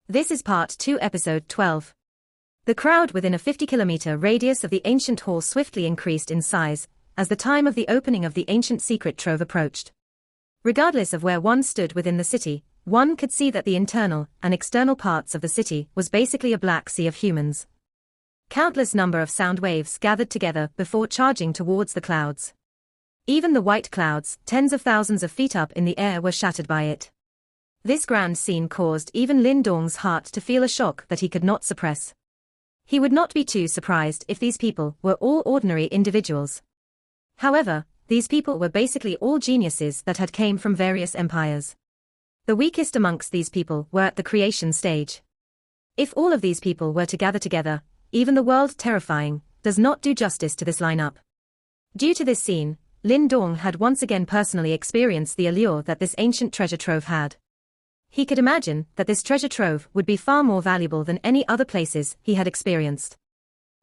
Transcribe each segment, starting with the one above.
This is Part 2, Episode 12. The crowd within a 50-kilometer radius of the ancient hall swiftly increased in size, as the time of the opening of the ancient secret trove approached. Regardless of where one stood within the city, one could see that the internal and external parts of the city was basically a black sea of humans. Countless number of sound waves gathered together before charging towards the clouds. Even the white clouds, tens of thousands of feet up in the air, were shattered by it. This grand scene caused even Lin Dong's heart to feel a shock that he could not suppress. He would not be too surprised if these people were all ordinary individuals. However, these people were basically all geniuses that had come from various empires. The weakest amongst these people were at the creation stage. If all of these people were to gather together, even the world terrifying does not do justice to this lineup. Due to this scene, Lin Dong had once again personally experienced the allure that this ancient treasure trove had. He could imagine that this treasure trove would be far more valuable than any other places he had experienced.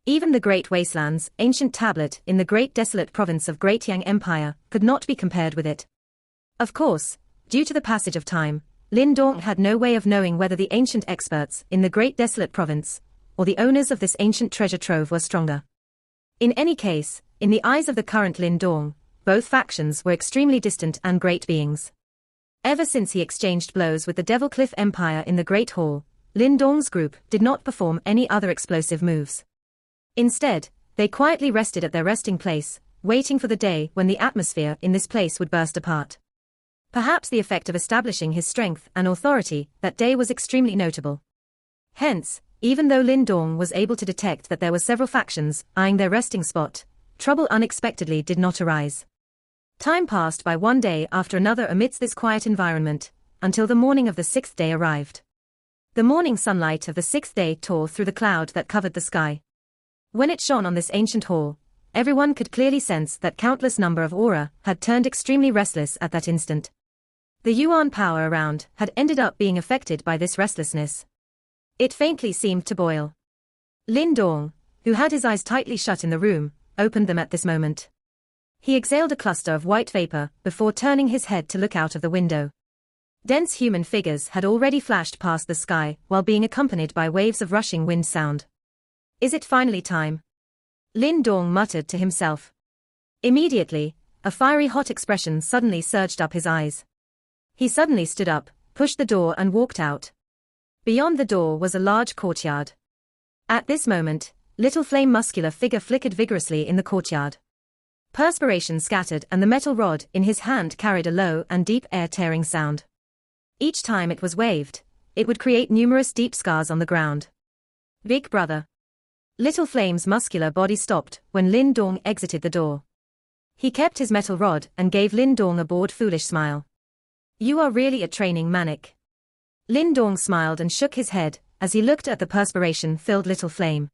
Even the Great Wasteland's ancient tablet in the Great Desolate province of Great Yang Empire could not be compared with it. Of course, due to the passage of time, Lin Dong had no way of knowing whether the ancient experts in the Great Desolate province or the owners of this ancient treasure trove were stronger. In any case, in the eyes of the current Lin Dong, both factions were extremely distant and great beings. Ever since he exchanged blows with the Devil Cliff Empire in the Great Hall, Lin Dong's group did not perform any other explosive moves. Instead, they quietly rested at their resting place, waiting for the day when the atmosphere in this place would burst apart. Perhaps the effect of establishing his strength and authority that day was extremely notable. Hence, even though Lin Dong was able to detect that there were several factions eyeing their resting spot, trouble unexpectedly did not arise. Time passed by one day after another amidst this quiet environment, until the morning of the sixth day arrived. The morning sunlight of the sixth day tore through the cloud that covered the sky. When it shone on this ancient hall, everyone could clearly sense that countless number of aura had turned extremely restless at that instant. The yuan power around had ended up being affected by this restlessness. It faintly seemed to boil. Lin Dong, who had his eyes tightly shut in the room, opened them at this moment. He exhaled a cluster of white vapor before turning his head to look out of the window. Dense human figures had already flashed past the sky while being accompanied by waves of rushing wind sound. Is it finally time? Lin Dong muttered to himself. Immediately, a fiery hot expression suddenly surged up his eyes. He suddenly stood up, pushed the door and walked out. Beyond the door was a large courtyard. At this moment, little flame muscular figure flickered vigorously in the courtyard. Perspiration scattered and the metal rod in his hand carried a low and deep air-tearing sound. Each time it was waved, it would create numerous deep scars on the ground. Big brother. Little Flame's muscular body stopped when Lin Dong exited the door. He kept his metal rod and gave Lin Dong a bored foolish smile. You are really a training maniac. Lin Dong smiled and shook his head as he looked at the perspiration-filled Little Flame.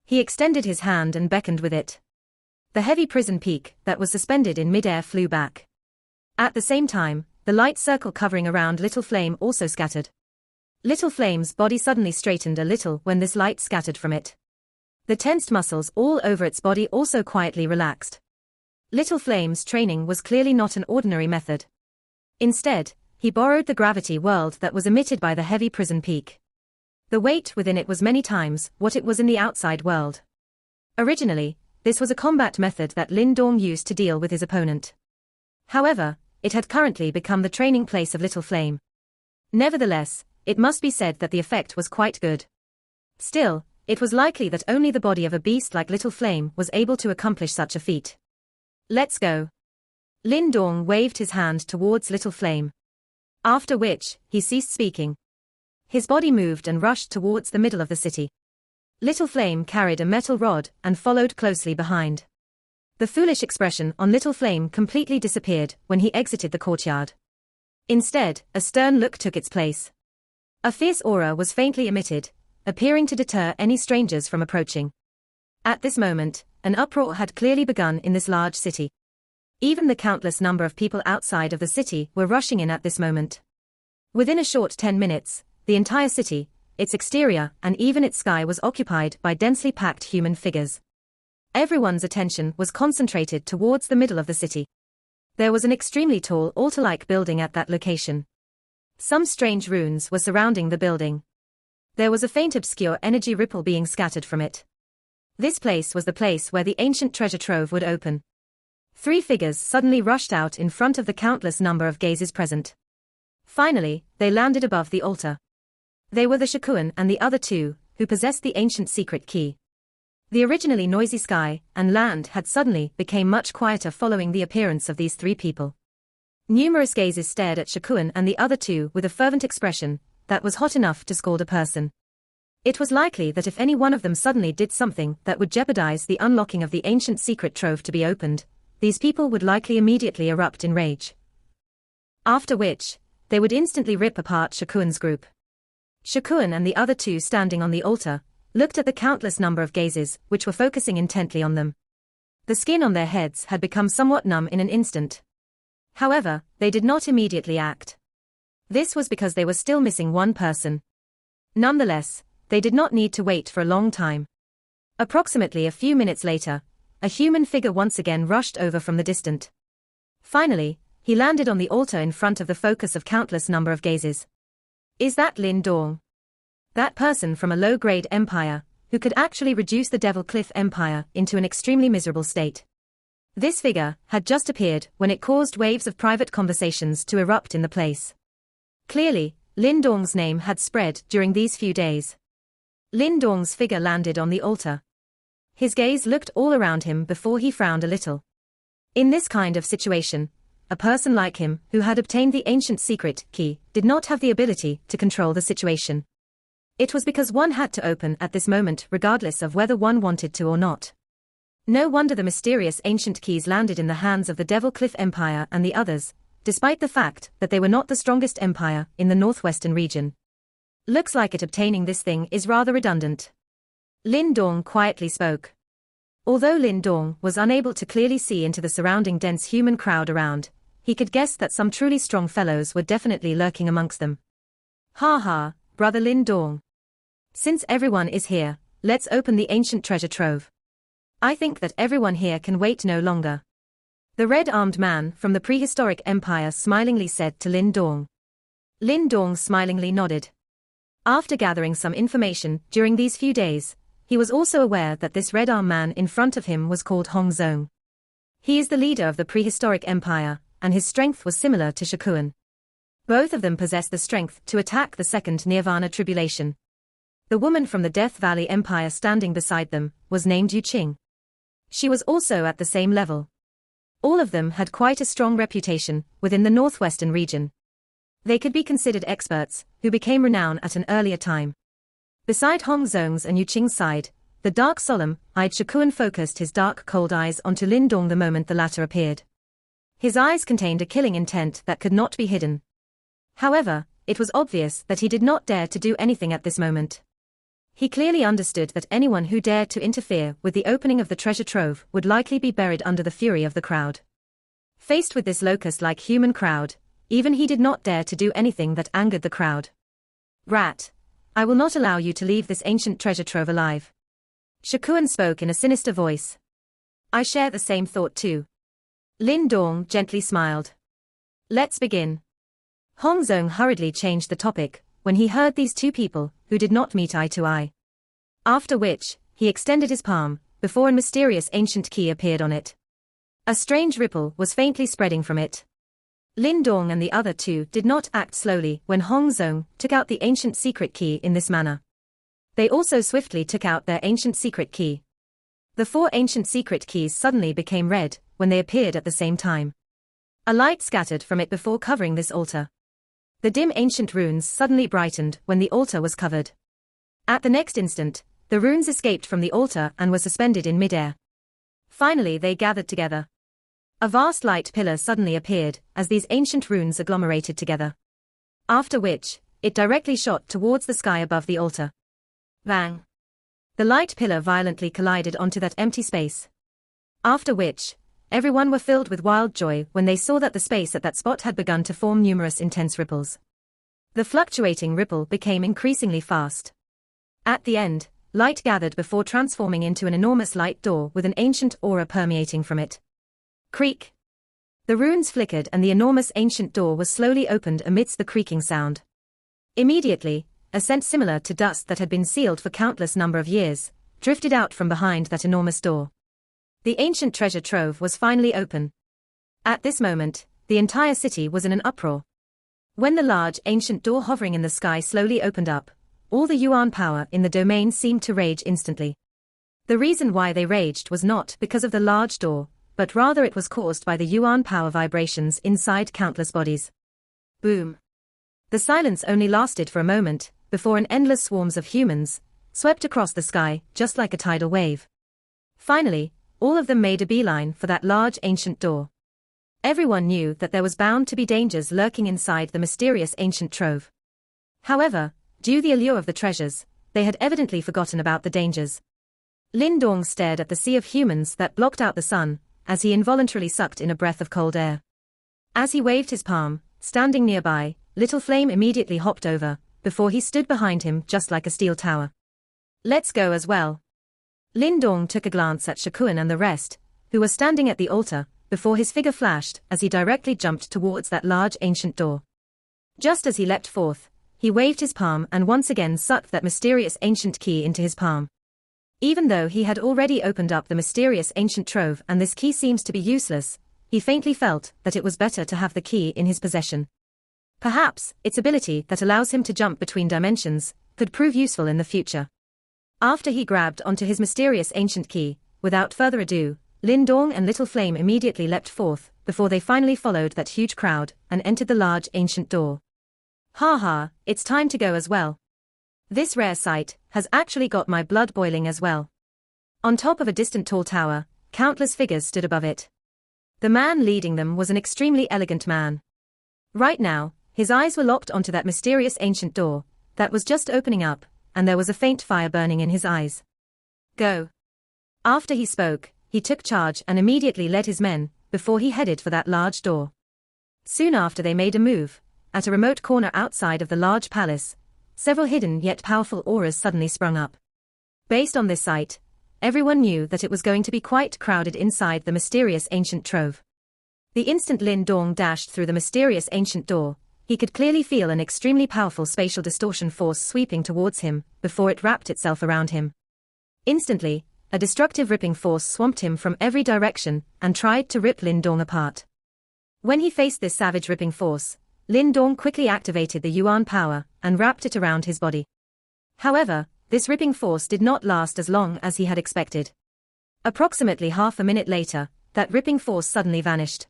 He extended his hand and beckoned with it. The heavy prison peak that was suspended in mid-air flew back. At the same time, the light circle covering around Little Flame also scattered. Little Flame's body suddenly straightened a little when this light scattered from it. The tensed muscles all over its body also quietly relaxed. Little Flame's training was clearly not an ordinary method. Instead, he borrowed the gravity world that was emitted by the heavy prison peak. The weight within it was many times what it was in the outside world. Originally, this was a combat method that Lin Dong used to deal with his opponent. However, it had currently become the training place of Little Flame. Nevertheless, it must be said that the effect was quite good. Still, it was likely that only the body of a beast like Little Flame was able to accomplish such a feat. Let's go. Lin Dong waved his hand towards Little Flame. After which, he ceased speaking. His body moved and rushed towards the middle of the city. Little Flame carried a metal rod and followed closely behind. The foolish expression on Little Flame completely disappeared when he exited the courtyard. Instead, a stern look took its place. A fierce aura was faintly emitted, appearing to deter any strangers from approaching. At this moment, an uproar had clearly begun in this large city. Even the countless number of people outside of the city were rushing in at this moment. Within a short 10 minutes, the entire city, its exterior and even its sky was occupied by densely packed human figures. Everyone's attention was concentrated towards the middle of the city. There was an extremely tall altar-like building at that location. Some strange runes were surrounding the building. There was a faint obscure energy ripple being scattered from it. This place was the place where the ancient treasure trove would open. 3 figures suddenly rushed out in front of the countless number of gazes present. Finally, they landed above the altar. They were the Shakuan and the other 2, who possessed the ancient secret key. The originally noisy sky and land had suddenly became much quieter following the appearance of these 3 people. Numerous gazes stared at Shakuan and the other 2 with a fervent expression that was hot enough to scald a person. It was likely that if any one of them suddenly did something that would jeopardize the unlocking of the ancient secret trove to be opened, these people would likely immediately erupt in rage. After which, they would instantly rip apart Shakuan's group. Shakuan and the other 2 standing on the altar looked at the countless number of gazes which were focusing intently on them. The skin on their heads had become somewhat numb in an instant. However, they did not immediately act. This was because they were still missing one person. Nonetheless, they did not need to wait for a long time. Approximately a few minutes later, a human figure once again rushed over from the distant. Finally, he landed on the altar in front of the focus of countless number of gazes. Is that Lin Dong? That person from a low-grade empire, who could actually reduce the Devil Cliff Empire into an extremely miserable state. This figure had just appeared when it caused waves of private conversations to erupt in the place. Clearly, Lin Dong's name had spread during these few days. Lin Dong's figure landed on the altar. His gaze looked all around him before he frowned a little. In this kind of situation, a person like him, who had obtained the ancient secret key, did not have the ability to control the situation. It was because one had to open at this moment regardless of whether one wanted to or not. No wonder the mysterious ancient keys landed in the hands of the Devil Cliff Empire and the others, despite the fact that they were not the strongest empire in the northwestern region. Looks like it obtaining this thing is rather redundant. Lin Dong quietly spoke. Although Lin Dong was unable to clearly see into the surrounding dense human crowd around, he could guess that some truly strong fellows were definitely lurking amongst them. Ha ha, brother Lin Dong. Since everyone is here, let's open the ancient treasure trove. I think that everyone here can wait no longer. The red-armed man from the prehistoric empire smilingly said to Lin Dong. Lin Dong smilingly nodded. After gathering some information during these few days, he was also aware that this red-armed man in front of him was called Hong Zong. He is the leader of the prehistoric empire, and his strength was similar to Shakuan. Both of them possessed the strength to attack the second Nirvana tribulation. The woman from the Death Valley Empire standing beside them was named Yu Qing. She was also at the same level. All of them had quite a strong reputation within the northwestern region. They could be considered experts, who became renowned at an earlier time. Beside Hong Zong's and Yu Qing's side, the dark solemn-eyed Shakuan focused his dark cold eyes onto Lin Dong the moment the latter appeared. His eyes contained a killing intent that could not be hidden. However, it was obvious that he did not dare to do anything at this moment. He clearly understood that anyone who dared to interfere with the opening of the treasure trove would likely be buried under the fury of the crowd. Faced with this locust-like human crowd, even he did not dare to do anything that angered the crowd. Rat, I will not allow you to leave this ancient treasure trove alive. Shakuan spoke in a sinister voice. I share the same thought too. Lin Dong gently smiled. Let's begin. Hong Zong hurriedly changed the topic when he heard these 2 people who did not meet eye to eye. After which, he extended his palm, before a mysterious ancient key appeared on it. A strange ripple was faintly spreading from it. Lin Dong and the other 2 did not act slowly when Hong Zong took out the ancient secret key in this manner. They also swiftly took out their ancient secret key. The 4 ancient secret keys suddenly became red when they appeared at the same time. A light scattered from it before covering this altar. The dim ancient runes suddenly brightened when the altar was covered. At the next instant, the runes escaped from the altar and were suspended in midair. Finally they gathered together. A vast light pillar suddenly appeared as these ancient runes agglomerated together. After which, it directly shot towards the sky above the altar. Bang! The light pillar violently collided onto that empty space. After which, everyone were filled with wild joy when they saw that the space at that spot had begun to form numerous intense ripples. The fluctuating ripple became increasingly fast. At the end, light gathered before transforming into an enormous light door with an ancient aura permeating from it. Creak! The runes flickered and the enormous ancient door was slowly opened amidst the creaking sound. Immediately, a scent similar to dust that had been sealed for countless number of years, drifted out from behind that enormous door. The ancient treasure trove was finally open. At this moment, the entire city was in an uproar. When the large ancient door hovering in the sky slowly opened up, all the yuan power in the domain seemed to rage instantly. The reason why they raged was not because of the large door, but rather it was caused by the yuan power vibrations inside countless bodies. Boom. The silence only lasted for a moment, before an endless swarms of humans swept across the sky, just like a tidal wave. Finally, all of them made a beeline for that large ancient door. Everyone knew that there was bound to be dangers lurking inside the mysterious ancient trove. However, due to the allure of the treasures, they had evidently forgotten about the dangers. Lin Dong stared at the sea of humans that blocked out the sun, as he involuntarily sucked in a breath of cold air. As he waved his palm, standing nearby, Little Flame immediately hopped over, before he stood behind him just like a steel tower. Let's go as well. Lin Dong took a glance at Shakuan and the rest, who were standing at the altar, before his figure flashed as he directly jumped towards that large ancient door. Just as he leapt forth, he waved his palm and once again sucked that mysterious ancient key into his palm. Even though he had already opened up the mysterious ancient trove and this key seems to be useless, he faintly felt that it was better to have the key in his possession. Perhaps, its ability that allows him to jump between dimensions could prove useful in the future. After he grabbed onto his mysterious ancient key, without further ado, Lin Dong and Little Flame immediately leapt forth, before they finally followed that huge crowd and entered the large ancient door. Ha ha, it's time to go as well. This rare sight has actually got my blood boiling as well. On top of a distant tall tower, countless figures stood above it. The man leading them was an extremely elegant man. Right now, his eyes were locked onto that mysterious ancient door that was just opening up, and there was a faint fire burning in his eyes. Go. After he spoke, he took charge and immediately led his men, before he headed for that large door. Soon after they made a move, at a remote corner outside of the large palace, several hidden yet powerful auras suddenly sprung up. Based on this sight, everyone knew that it was going to be quite crowded inside the mysterious ancient trove. The instant Lin Dong dashed through the mysterious ancient door, he could clearly feel an extremely powerful spatial distortion force sweeping towards him, before it wrapped itself around him. Instantly, a destructive ripping force swamped him from every direction and tried to rip Lin Dong apart. When he faced this savage ripping force, Lin Dong quickly activated the yuan power and wrapped it around his body. However, this ripping force did not last as long as he had expected. Approximately half a minute later, that ripping force suddenly vanished.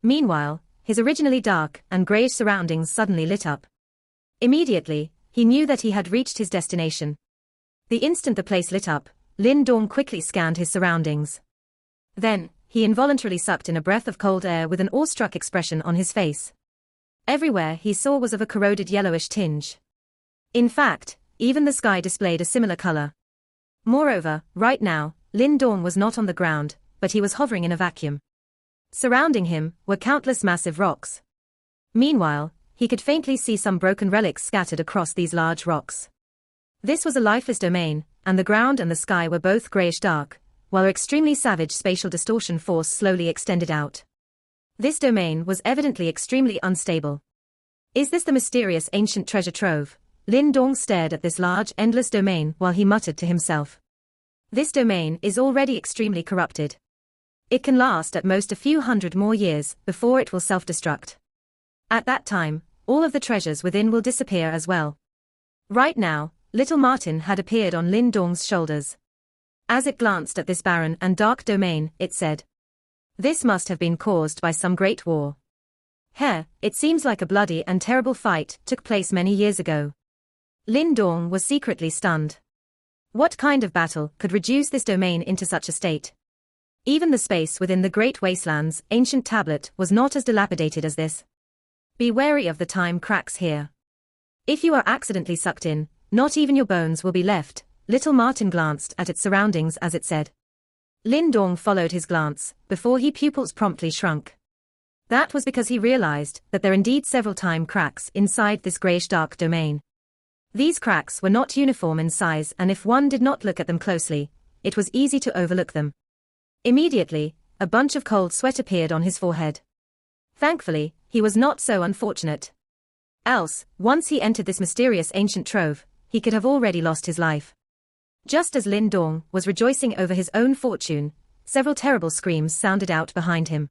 Meanwhile, his originally dark and greyish surroundings suddenly lit up. Immediately, he knew that he had reached his destination. The instant the place lit up, Lin Dong quickly scanned his surroundings. Then, he involuntarily sucked in a breath of cold air with an awestruck expression on his face. Everywhere he saw was of a corroded yellowish tinge. In fact, even the sky displayed a similar color. Moreover, right now, Lin Dong was not on the ground, but he was hovering in a vacuum. Surrounding him were countless massive rocks. Meanwhile, he could faintly see some broken relics scattered across these large rocks. This was a lifeless domain, and the ground and the sky were both grayish-dark, while an extremely savage spatial distortion force slowly extended out. This domain was evidently extremely unstable. Is this the mysterious ancient treasure trove? Lin Dong stared at this large, endless domain while he muttered to himself. This domain is already extremely corrupted. It can last at most a few hundred more years before it will self-destruct. At that time, all of the treasures within will disappear as well. Right now, little Martin had appeared on Lin Dong's shoulders. As it glanced at this barren and dark domain, it said, "This must have been caused by some great war. It seems like a bloody and terrible fight took place many years ago." Lin Dong was secretly stunned. What kind of battle could reduce this domain into such a state? Even the space within the Great Wasteland's ancient tablet was not as dilapidated as this. Be wary of the time cracks here. If you are accidentally sucked in, not even your bones will be left. Little Martin glanced at its surroundings as it said. Lin Dong followed his glance, before his pupils promptly shrunk. That was because he realized that there indeed several time cracks inside this grayish-dark domain. These cracks were not uniform in size, and if one did not look at them closely, it was easy to overlook them. Immediately, a bunch of cold sweat appeared on his forehead. Thankfully, he was not so unfortunate. Else, once he entered this mysterious ancient trove, he could have already lost his life. Just as Lin Dong was rejoicing over his own fortune, several terrible screams sounded out behind him.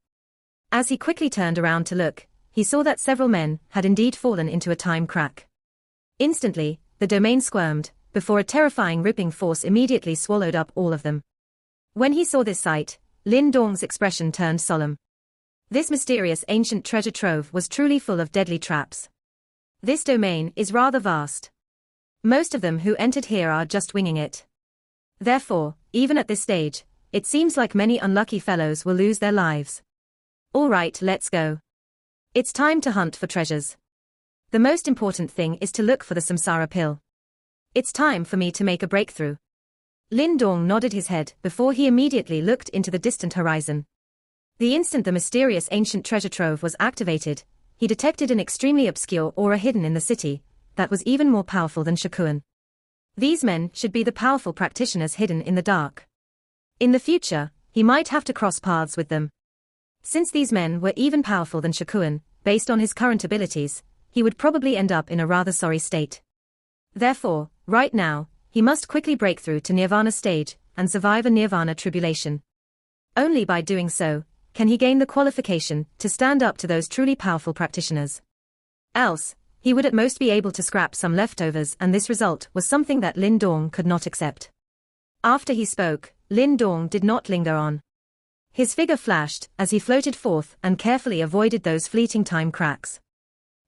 As he quickly turned around to look, he saw that several men had indeed fallen into a time crack. Instantly, the domain squirmed, before a terrifying ripping force immediately swallowed up all of them. When he saw this sight, Lin Dong's expression turned solemn. This mysterious ancient treasure trove was truly full of deadly traps. This domain is rather vast. Most of them who entered here are just winging it. Therefore, even at this stage, it seems like many unlucky fellows will lose their lives. All right, let's go. It's time to hunt for treasures. The most important thing is to look for the samsara pill. It's time for me to make a breakthrough. Lin Dong nodded his head before he immediately looked into the distant horizon. The instant the mysterious ancient treasure trove was activated, he detected an extremely obscure aura hidden in the city that was even more powerful than Shakuan. These men should be the powerful practitioners hidden in the dark. In the future, he might have to cross paths with them. Since these men were even powerful than Shakuan, based on his current abilities, he would probably end up in a rather sorry state. Therefore, right now, he must quickly break through to Nirvana stage and survive a Nirvana tribulation. Only by doing so can he gain the qualification to stand up to those truly powerful practitioners. Else, he would at most be able to scrap some leftovers, and this result was something that Lin Dong could not accept. After he spoke, Lin Dong did not linger on. His figure flashed as he floated forth and carefully avoided those fleeting time cracks.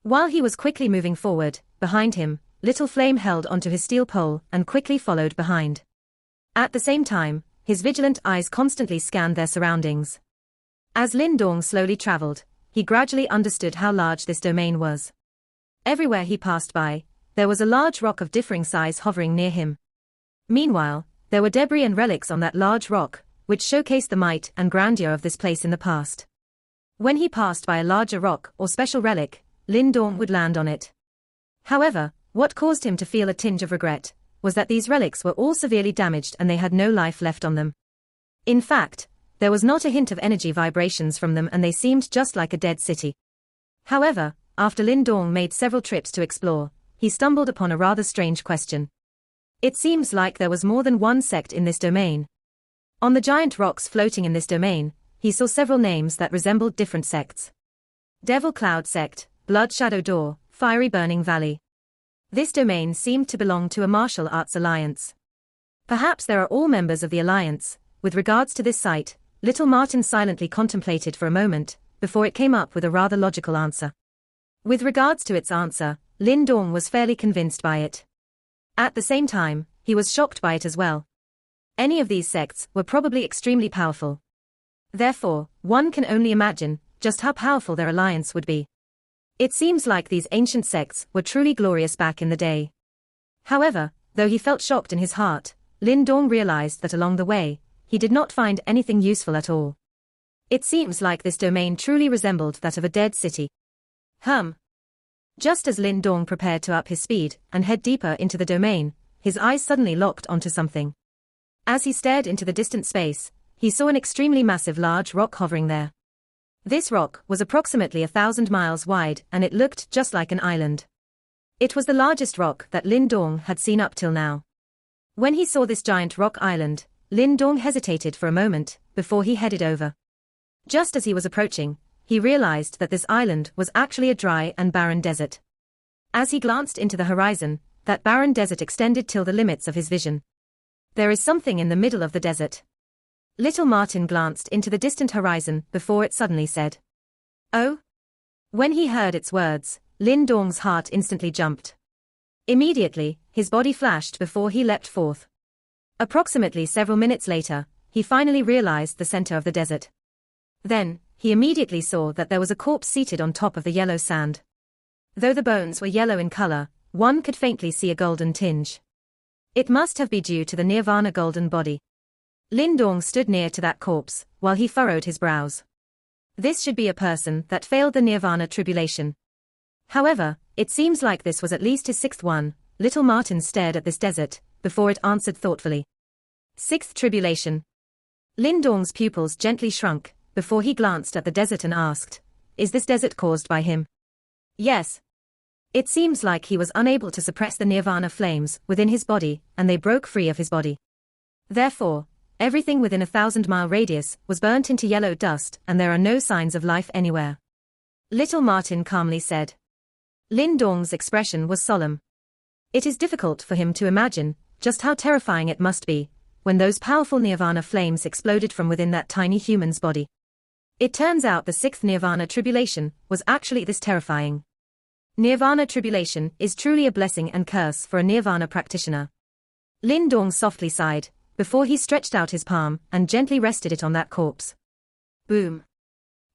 While he was quickly moving forward, behind him, Little Flame held onto his steel pole and quickly followed behind. At the same time, his vigilant eyes constantly scanned their surroundings. As Lin Dong slowly traveled, he gradually understood how large this domain was. Everywhere he passed by, there was a large rock of differing size hovering near him. Meanwhile, there were debris and relics on that large rock, which showcased the might and grandeur of this place in the past. When he passed by a larger rock or special relic, Lin Dong would land on it. However, what caused him to feel a tinge of regret was that these relics were all severely damaged and they had no life left on them. In fact, there was not a hint of energy vibrations from them and they seemed just like a dead city. However, after Lin Dong made several trips to explore, he stumbled upon a rather strange question. It seems like there was more than one sect in this domain. On the giant rocks floating in this domain, he saw several names that resembled different sects. Devil Cloud Sect, Blood Shadow Door, Fiery Burning Valley. This domain seemed to belong to a martial arts alliance. Perhaps there are all members of the alliance. With regards to this site, Little Martin silently contemplated for a moment, before it came up with a rather logical answer. With regards to its answer, Lin Dong was fairly convinced by it. At the same time, he was shocked by it as well. Any of these sects were probably extremely powerful. Therefore, one can only imagine just how powerful their alliance would be. It seems like these ancient sects were truly glorious back in the day. However, though he felt shocked in his heart, Lin Dong realized that along the way, he did not find anything useful at all. It seems like this domain truly resembled that of a dead city. Just as Lin Dong prepared to up his speed and head deeper into the domain, his eyes suddenly locked onto something. As he stared into the distant space, he saw an extremely massive large rock hovering there. This rock was approximately 1,000 miles wide and it looked just like an island. It was the largest rock that Lin Dong had seen up till now. When he saw this giant rock island, Lin Dong hesitated for a moment before he headed over. Just as he was approaching, he realized that this island was actually a dry and barren desert. As he glanced into the horizon, that barren desert extended till the limits of his vision. There is something in the middle of the desert. Little Martin glanced into the distant horizon before it suddenly said, "Oh?" When he heard its words, Lin Dong's heart instantly jumped. Immediately, his body flashed before he leapt forth. Approximately several minutes later, he finally realized the center of the desert. Then, he immediately saw that there was a corpse seated on top of the yellow sand. Though the bones were yellow in color, one could faintly see a golden tinge. It must have been due to the Nirvana golden body. Lin Dong stood near to that corpse, while he furrowed his brows. This should be a person that failed the Nirvana tribulation. However, it seems like this was at least his sixth one. Little Martin stared at this desert, before it answered thoughtfully. Sixth tribulation. Lin Dong's pupils gently shrunk, before he glanced at the desert and asked, "Is this desert caused by him?" "Yes." It seems like he was unable to suppress the nirvana flames within his body, and they broke free of his body. Therefore, everything within a 1,000-mile radius was burnt into yellow dust, and there are no signs of life anywhere. Little Martin calmly said. Lin Dong's expression was solemn. It is difficult for him to imagine just how terrifying it must be when those powerful nirvana flames exploded from within that tiny human's body. It turns out the 6th nirvana tribulation was actually this terrifying. Nirvana tribulation is truly a blessing and curse for a nirvana practitioner. Lin Dong softly sighed before he stretched out his palm and gently rested it on that corpse. Boom.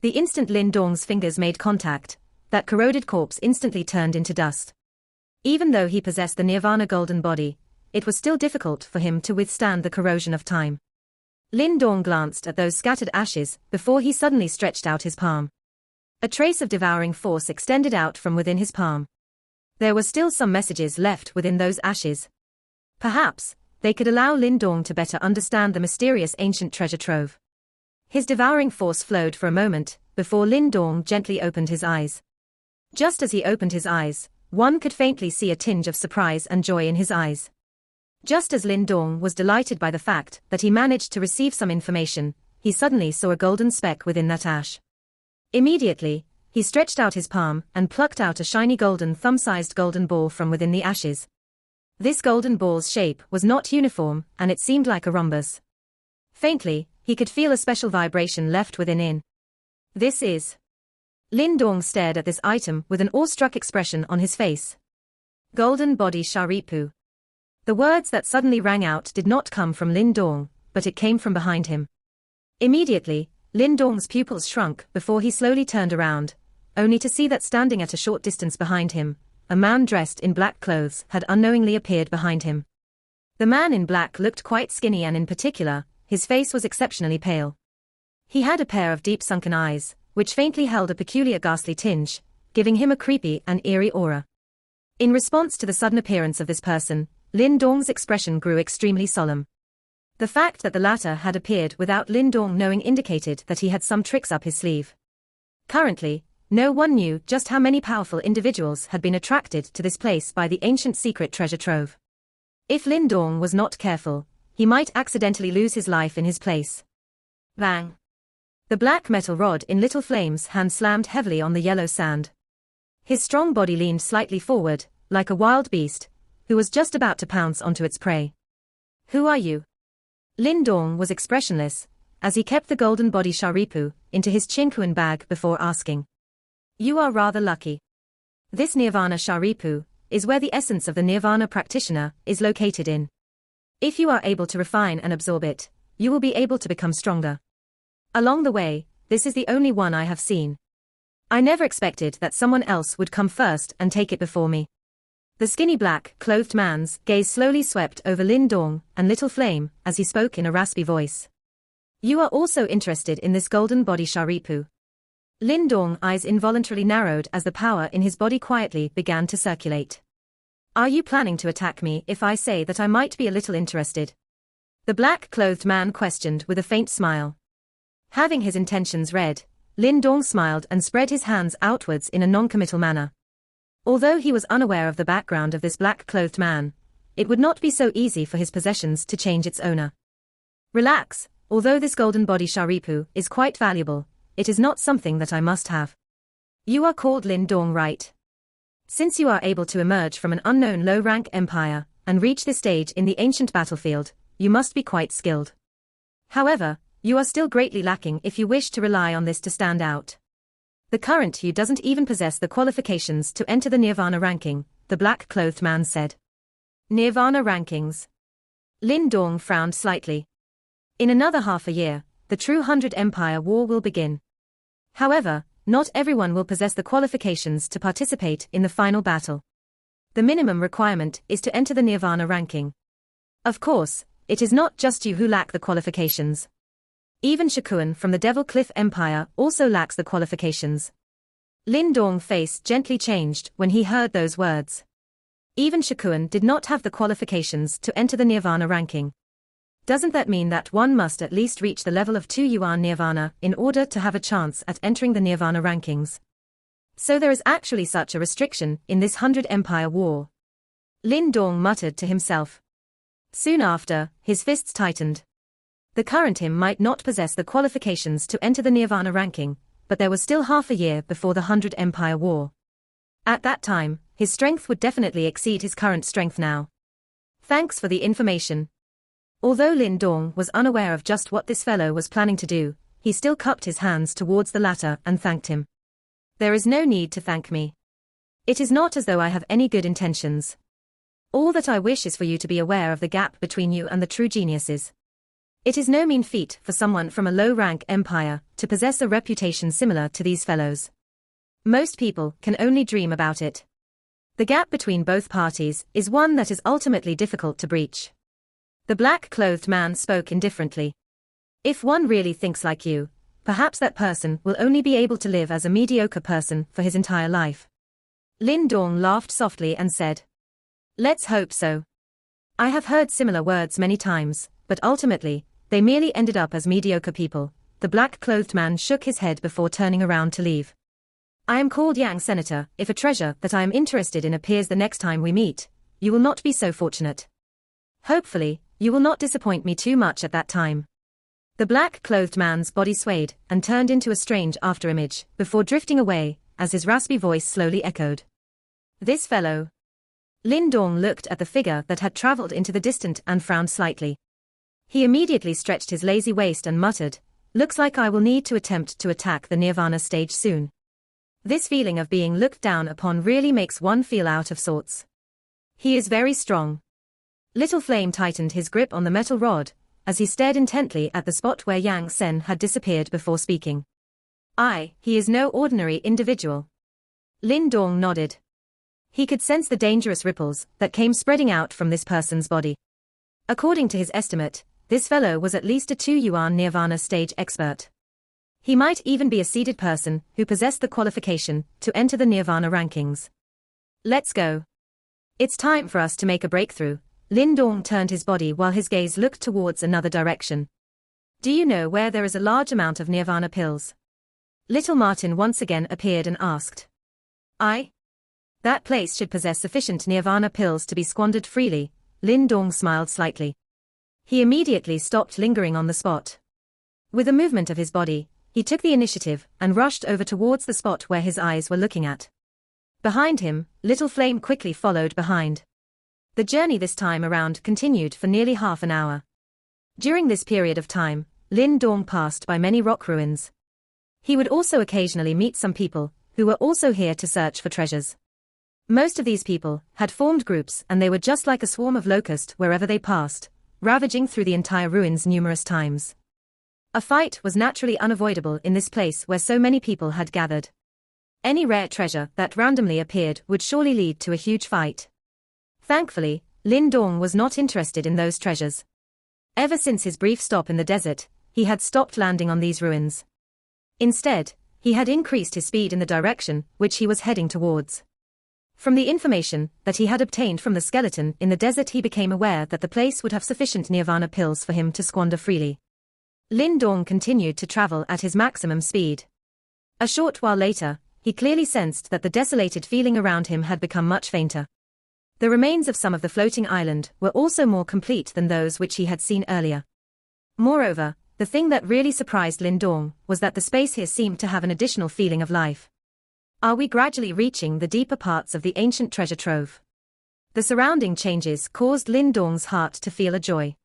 The instant Lin Dong's fingers made contact, that corroded corpse instantly turned into dust. Even though he possessed the nirvana golden body, it was still difficult for him to withstand the corrosion of time. Lin Dong glanced at those scattered ashes before he suddenly stretched out his palm. A trace of devouring force extended out from within his palm. There were still some messages left within those ashes. Perhaps they could allow Lin Dong to better understand the mysterious ancient treasure trove. His devouring force flowed for a moment before Lin Dong gently opened his eyes. Just as he opened his eyes, one could faintly see a tinge of surprise and joy in his eyes. Just as Lin Dong was delighted by the fact that he managed to receive some information, he suddenly saw a golden speck within that ash. Immediately, he stretched out his palm and plucked out a shiny golden thumb-sized golden ball from within the ashes. This golden ball's shape was not uniform, and it seemed like a rhombus. Faintly, he could feel a special vibration left within. This is... Lin Dong stared at this item with an awestruck expression on his face. Golden body Sharipu. The words that suddenly rang out did not come from Lin Dong, but it came from behind him. Immediately, Lin Dong's pupils shrunk before he slowly turned around, only to see that standing at a short distance behind him, a man dressed in black clothes had unknowingly appeared behind him. The man in black looked quite skinny, and in particular, his face was exceptionally pale. He had a pair of deep sunken eyes, which faintly held a peculiar ghastly tinge, giving him a creepy and eerie aura. In response to the sudden appearance of this person, Lin Dong's expression grew extremely solemn. The fact that the latter had appeared without Lin Dong knowing indicated that he had some tricks up his sleeve. Currently, no one knew just how many powerful individuals had been attracted to this place by the ancient secret treasure trove. If Lin Dong was not careful, he might accidentally lose his life in his place. Bang! The black metal rod in little flames' hand slammed heavily on the yellow sand. His strong body leaned slightly forward, like a wild beast, who was just about to pounce onto its prey. Who are you? Lin Dong was expressionless, as he kept the golden body Sharipu into his chinkuan bag before asking. You are rather lucky. This Nirvana Sharipu is where the essence of the Nirvana practitioner is located in. If you are able to refine and absorb it, you will be able to become stronger. Along the way, this is the only one I have seen. I never expected that someone else would come first and take it before me. The skinny black-clothed man's gaze slowly swept over Lin Dong and Little Flame as he spoke in a raspy voice. You are also interested in this golden body Sharipu. Lin Dong's eyes involuntarily narrowed as the power in his body quietly began to circulate. Are you planning to attack me if I say that I might be a little interested? The black-clothed man questioned with a faint smile. Having his intentions read, Lin Dong smiled and spread his hands outwards in a non-committal manner. Although he was unaware of the background of this black-clothed man, it would not be so easy for his possessions to change its owner. Relax, although this golden body Sharipu is quite valuable, it is not something that I must have. You are called Lin Dong, right? Since you are able to emerge from an unknown low-rank empire and reach this stage in the ancient battlefield, you must be quite skilled. However, you are still greatly lacking if you wish to rely on this to stand out. The current you doesn't even possess the qualifications to enter the Nirvana ranking, the black-clothed man said. Nirvana rankings. Lin Dong frowned slightly. In another half a year, the true 100 Empire War will begin. However, not everyone will possess the qualifications to participate in the final battle. The minimum requirement is to enter the Nirvana ranking. Of course, it is not just you who lack the qualifications. Even Shikuan from the Devil Cliff Empire also lacks the qualifications. Lin Dong's face gently changed when he heard those words. Even Shikuan did not have the qualifications to enter the Nirvana ranking. Doesn't that mean that one must at least reach the level of 2 Yuan Nirvana in order to have a chance at entering the Nirvana rankings? So there is actually such a restriction in this 100 Empire War. Lin Dong muttered to himself. Soon after, his fists tightened. The current him might not possess the qualifications to enter the Nirvana ranking, but there was still half a year before the 100 Empire War. At that time, his strength would definitely exceed his current strength now. Thanks for the information. Although Lin Dong was unaware of just what this fellow was planning to do, he still cupped his hands towards the latter and thanked him. There is no need to thank me. It is not as though I have any good intentions. All that I wish is for you to be aware of the gap between you and the true geniuses. It is no mean feat for someone from a low-rank empire to possess a reputation similar to these fellows. Most people can only dream about it. The gap between both parties is one that is ultimately difficult to breach. The black-clothed man spoke indifferently. If one really thinks like you, perhaps that person will only be able to live as a mediocre person for his entire life. Lin Dong laughed softly and said, "Let's hope so. I have heard similar words many times, but ultimately, they merely ended up as mediocre people." The black-clothed man shook his head before turning around to leave. "I am called Yang Senator. If a treasure that I am interested in appears the next time we meet, you will not be so fortunate. Hopefully, you will not disappoint me too much at that time." The black-clothed man's body swayed and turned into a strange afterimage before drifting away, as his raspy voice slowly echoed. "This fellow." Lin Dong looked at the figure that had traveled into the distance and frowned slightly. He immediately stretched his lazy waist and muttered, "Looks like I will need to attempt to attack the Nirvana stage soon." This feeling of being looked down upon really makes one feel out of sorts. He is very strong. Little Flame tightened his grip on the metal rod, as he stared intently at the spot where Yang Sen had disappeared before speaking. He is no ordinary individual." Lin Dong nodded. He could sense the dangerous ripples that came spreading out from this person's body. According to his estimate, this fellow was at least a 2-yuan Nirvana stage expert. He might even be a seeded person who possessed the qualification to enter the Nirvana rankings. "Let's go. It's time for us to make a breakthrough." Lin Dong turned his body while his gaze looked towards another direction. "Do you know where there is a large amount of Nirvana pills?" Little Martin once again appeared and asked. That place should possess sufficient Nirvana pills to be squandered freely." Lin Dong smiled slightly. He immediately stopped lingering on the spot. With a movement of his body, he took the initiative and rushed over towards the spot where his eyes were looking at. Behind him, Little Flame quickly followed behind. The journey this time around continued for nearly half an hour. During this period of time, Lin Dong passed by many rock ruins. He would also occasionally meet some people who were also here to search for treasures. Most of these people had formed groups and they were just like a swarm of locusts wherever they passed, ravaging through the entire ruins numerous times. A fight was naturally unavoidable in this place where so many people had gathered. Any rare treasure that randomly appeared would surely lead to a huge fight. Thankfully, Lin Dong was not interested in those treasures. Ever since his brief stop in the desert, he had stopped landing on these ruins. Instead, he had increased his speed in the direction which he was heading towards. From the information that he had obtained from the skeleton in the desert, he became aware that the place would have sufficient Nirvana pills for him to squander freely. Lin Dong continued to travel at his maximum speed. A short while later, he clearly sensed that the desolated feeling around him had become much fainter. The remains of some of the floating island were also more complete than those which he had seen earlier. Moreover, the thing that really surprised Lin Dong was that the space here seemed to have an additional feeling of life. Are we gradually reaching the deeper parts of the ancient treasure trove? The surrounding changes caused Lin Dong's heart to feel a joy.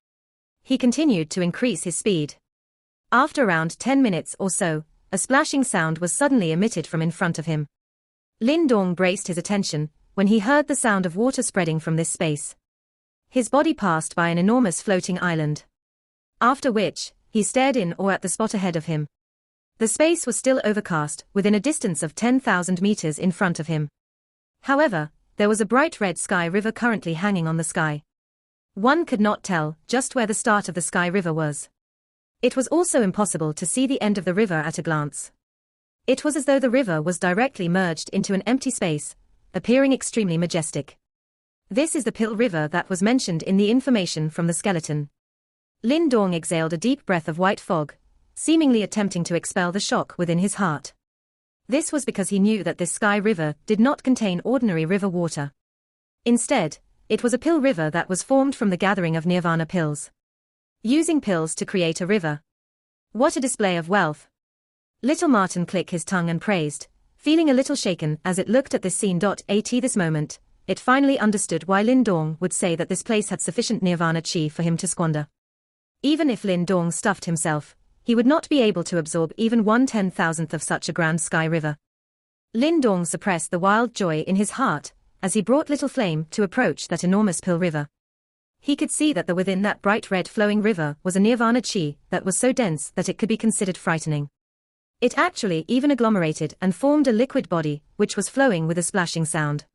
He continued to increase his speed. After around 10 minutes or so, a splashing sound was suddenly emitted from in front of him. Lin Dong braced his attention when he heard the sound of water spreading from this space. His body passed by an enormous floating island. After which, he stared in awe at the spot ahead of him. The space was still overcast, within a distance of 10,000 meters in front of him. However, there was a bright red sky river currently hanging on the sky. One could not tell just where the start of the sky river was. It was also impossible to see the end of the river at a glance. It was as though the river was directly merged into an empty space, appearing extremely majestic. This is the Pill River that was mentioned in the information from the skeleton. Lin Dong exhaled a deep breath of white fog, seemingly attempting to expel the shock within his heart. This was because he knew that this sky river did not contain ordinary river water. Instead, it was a pill river that was formed from the gathering of nirvana pills. Using pills to create a river. What a display of wealth! Little Martin clicked his tongue and praised, feeling a little shaken as it looked at this scene. At this moment, it finally understood why Lin Dong would say that this place had sufficient nirvana chi for him to squander. Even if Lin Dong stuffed himself, he would not be able to absorb even 1/10,000th of such a grand sky river. Lin Dong suppressed the wild joy in his heart as he brought Little Flame to approach that enormous pill river. He could see that within that bright red flowing river was a nirvana chi that was so dense that it could be considered frightening. It actually even agglomerated and formed a liquid body, which was flowing with a splashing sound.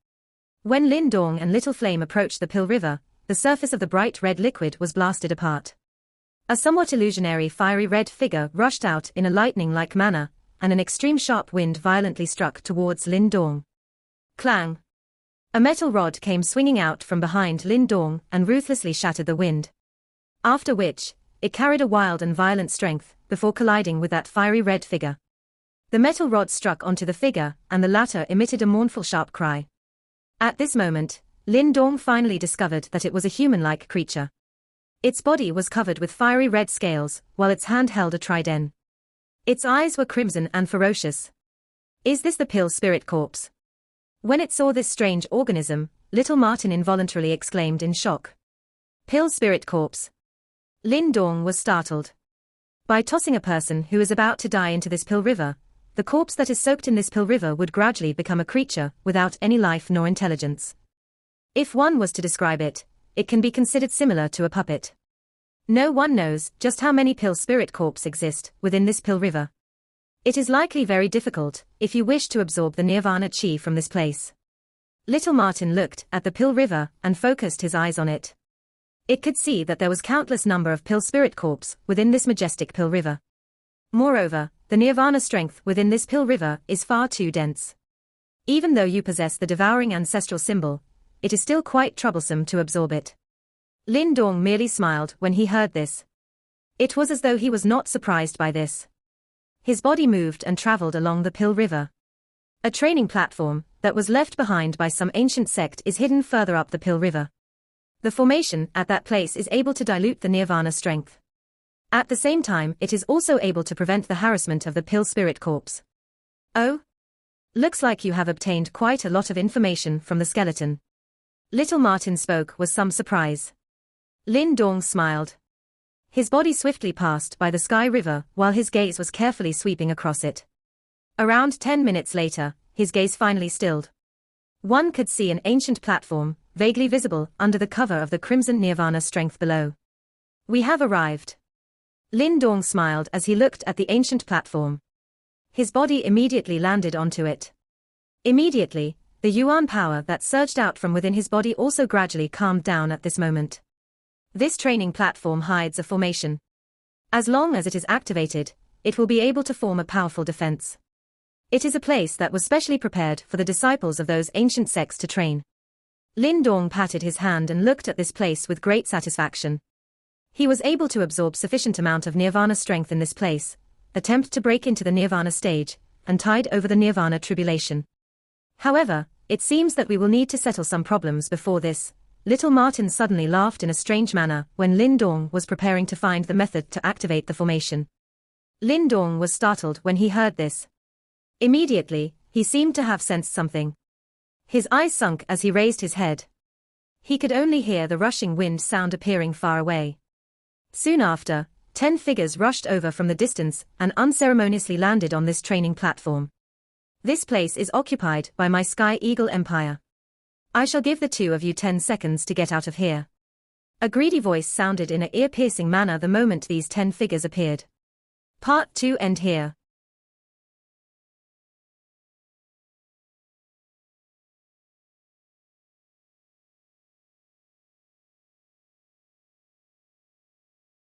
When Lin Dong and Little Flame approached the pill river, the surface of the bright red liquid was blasted apart. A somewhat illusionary fiery red figure rushed out in a lightning-like manner, and an extreme sharp wind violently struck towards Lin Dong. Clang! A metal rod came swinging out from behind Lin Dong and ruthlessly shattered the wind. After which, it carried a wild and violent strength, before colliding with that fiery red figure. The metal rod struck onto the figure, and the latter emitted a mournful sharp cry. At this moment, Lin Dong finally discovered that it was a human-like creature. Its body was covered with fiery red scales, while its hand held a trident. Its eyes were crimson and ferocious. Is this the pill spirit corpse? When it saw this strange organism, Little Martin involuntarily exclaimed in shock. Pill spirit corpse. Lin Dong was startled. By tossing a person who is about to die into this pill river, the corpse that is soaked in this pill river would gradually become a creature without any life nor intelligence. If one was to describe it, it can be considered similar to a puppet. No one knows just how many pill spirit corpse exist within this pill river. It is likely very difficult if you wish to absorb the nirvana chi from this place. Little Martin looked at the pill river and focused his eyes on it. It could see that there was countless number of pill spirit corpse within this majestic pill river. Moreover, the nirvana strength within this pill river is far too dense. Even though you possess the devouring ancestral symbol, it is still quite troublesome to absorb it. Lin Dong merely smiled when he heard this. It was as though he was not surprised by this. His body moved and traveled along the pill river. A training platform that was left behind by some ancient sect is hidden further up the pill river. The formation at that place is able to dilute the nirvana strength. At the same time, it is also able to prevent the harassment of the pill spirit corpse. Oh? Looks like you have obtained quite a lot of information from the skeleton. Little Martin spoke with some surprise. Lin Dong smiled. His body swiftly passed by the sky river while his gaze was carefully sweeping across it. Around 10 minutes later, his gaze finally stilled. One could see an ancient platform, vaguely visible under the cover of the crimson nirvana strength below. We have arrived. Lin Dong smiled as he looked at the ancient platform. His body immediately landed onto it. Immediately, the yuan power that surged out from within his body also gradually calmed down at this moment. This training platform hides a formation. As long as it is activated, it will be able to form a powerful defense. It is a place that was specially prepared for the disciples of those ancient sects to train. Lin Dong patted his hand and looked at this place with great satisfaction. He was able to absorb sufficient amount of nirvana strength in this place, attempt to break into the nirvana stage, and tide over the nirvana tribulation. However, it seems that we will need to settle some problems before this. Little Martin suddenly laughed in a strange manner when Lin Dong was preparing to find the method to activate the formation. Lin Dong was startled when he heard this. Immediately, he seemed to have sensed something. His eyes sunk as he raised his head. He could only hear the rushing wind sound appearing far away. Soon after, 10 figures rushed over from the distance and unceremoniously landed on this training platform. This place is occupied by my Sky Eagle Empire. I shall give the two of you 10 seconds to get out of here. A greedy voice sounded in an ear-piercing manner the moment these 10 figures appeared. Part 2 end here.